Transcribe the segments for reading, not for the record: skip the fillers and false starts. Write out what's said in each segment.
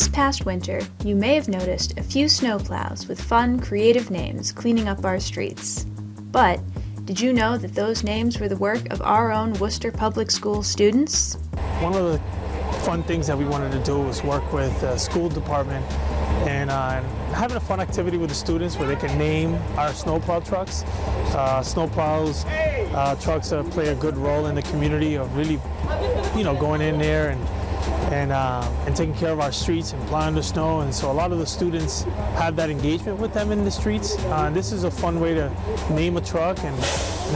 This past winter, you may have noticed a few snowplows with fun, creative names cleaning up our streets. But did you know that those names were the work of our own Worcester Public School students? One of the fun things that we wanted to do was work with the school department and having a fun activity with the students where they can name our snowplow trucks. Snowplows trucks play a good role in the community of really, going in there and taking care of our streets and plowing the snow. And so a lot of the students have that engagement with them in the streets. This is a fun way to name a truck and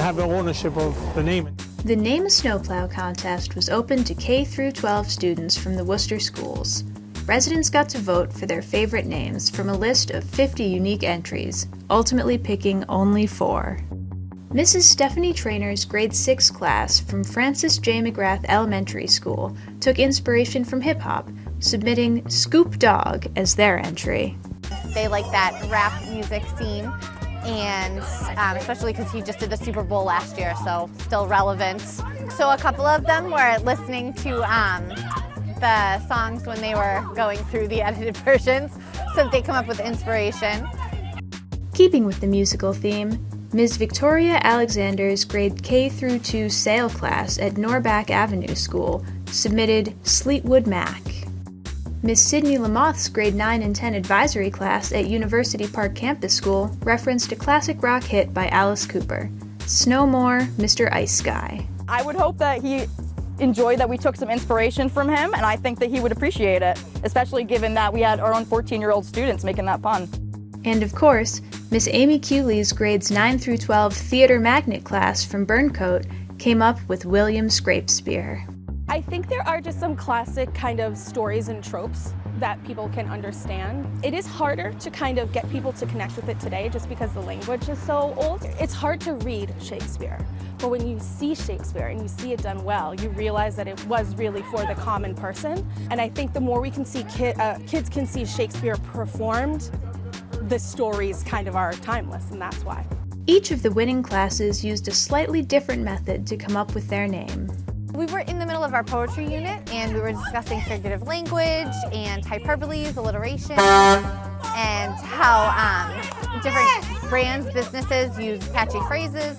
have the ownership of the name. The Name a Snowplow contest was open to K through 12 students from the Worcester schools. Residents got to vote for their favorite names from a list of 50 unique entries, ultimately picking only 4. Mrs. Stephanie Trainor's grade 6 class from Francis J. McGrath Elementary School took inspiration from hip-hop, submitting Scoop Dogg as their entry. They like that rap music scene, and especially because he just did the Super Bowl last year, so still relevant. So a couple of them were listening to the songs when they were going through the edited versions, so that they come up with inspiration. Keeping with the musical theme, Ms. Victoria Alexander's grade K through 2 sail class at Norback Avenue School submitted Fleetwood Mac. Ms. Sydney Lamoth's grade 9 and 10 advisory class at University Park Campus School referenced a classic rock hit by Alice Cooper, Snow More, Mr. Ice Guy. I would hope that he enjoyed that we took some inspiration from him, and I think that he would appreciate it, especially given that we had our own 14-year-old students making that pun. And of course, Miss Amy Cooley's grades 9 through 12 theater magnet class from Burncoat came up with William Scrapespear. I think there are just some classic kind of stories and tropes that people can understand. It is harder to kind of get people to connect with it today just because the language is so old. It's hard to read Shakespeare, but when you see Shakespeare and you see it done well, you realize that it was really for the common person. And I think the more we can see kids can see Shakespeare performed, the stories kind of are timeless, and that's why. Each of the winning classes used a slightly different method to come up with their name. We were in the middle of our poetry unit, and we were discussing figurative language and hyperboles, alliteration, and how different brands, businesses use catchy phrases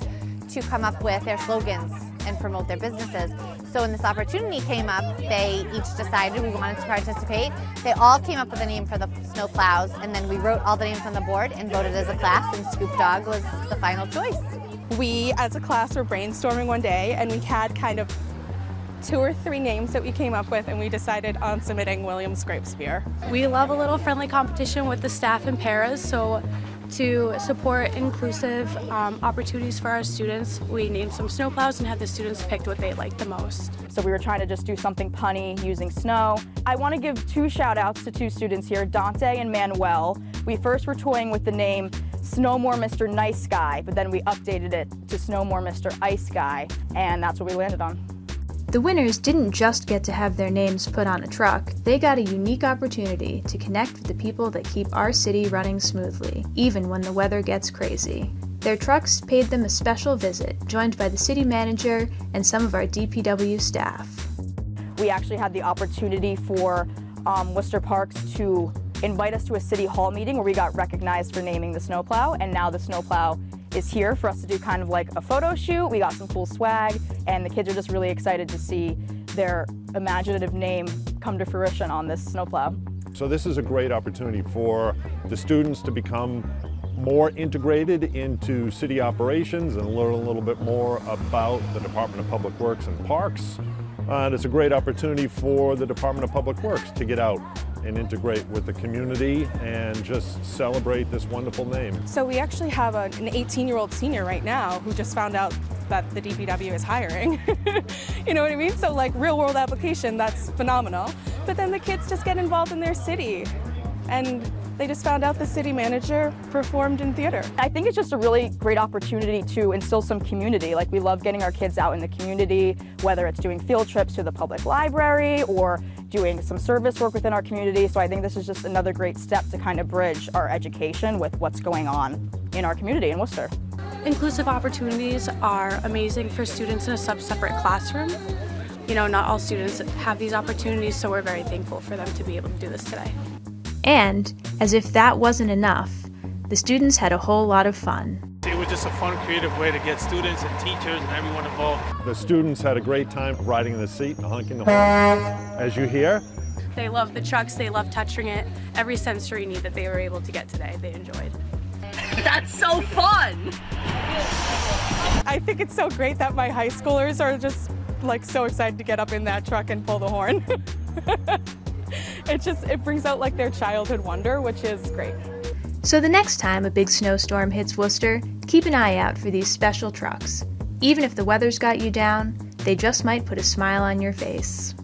to come up with their slogans and promote their businesses. So when this opportunity came up, they each decided we wanted to participate. They all came up with a name for the snowplows, and then we wrote all the names on the board and voted as a class, and Scoop Dogg was the final choice. We, as a class, were brainstorming one day, and we had kind of 2 or 3 names that we came up with, and we decided on submitting William Scrapespear. We love a little friendly competition with the staff and paras, so to support inclusive opportunities for our students, we named some snowplows and had the students pick what they liked the most. So we were trying to just do something punny using snow. I want to give 2 shout outs to 2 students here, Dante and Manuel. We first were toying with the name Snow More Mr. Nice Guy, but then we updated it to Snow More Mr. Ice Guy, and that's what we landed on. The winners didn't just get to have their names put on a truck, they got a unique opportunity to connect with the people that keep our city running smoothly, even when the weather gets crazy. Their trucks paid them a special visit, joined by the city manager and some of our DPW staff. We actually had the opportunity for Worcester Parks to invite us to a city hall meeting where we got recognized for naming the snowplow, and now the snowplow is here for us to do kind of like a photo shoot. We got some cool swag, and the kids are just really excited to see their imaginative name come to fruition on this snowplow. So this is a great opportunity for the students to become more integrated into city operations and learn a little bit more about the Department of Public Works and Parks. And it's a great opportunity for the Department of Public Works to get out and integrate with the community and just celebrate this wonderful name. So we actually have an 18-year-old senior right now who just found out that the DPW is hiring. You know what I mean? So like real world application, that's phenomenal. But then the kids just get involved in their city, and they just found out the city manager performed in theater. I think it's just a really great opportunity to instill some community. Like, we love getting our kids out in the community, whether it's doing field trips to the public library or doing some service work within our community. So I think this is just another great step to kind of bridge our education with what's going on in our community in Worcester. Inclusive opportunities are amazing for students in a separate classroom. not all students have these opportunities, so we're very thankful for them to be able to do this today. And, as if that wasn't enough, the students had a whole lot of fun. It was just a fun, creative way to get students and teachers and everyone involved. The students had a great time riding in the seat and honking the horn, as you hear. They love the trucks, they love touching it. Every sensory need that they were able to get today, they enjoyed. That's so fun! I think it's so great that my high schoolers are just so excited to get up in that truck and pull the horn. It brings out their childhood wonder, which is great. So the next time a big snowstorm hits Worcester, keep an eye out for these special trucks. Even if the weather's got you down, they just might put a smile on your face.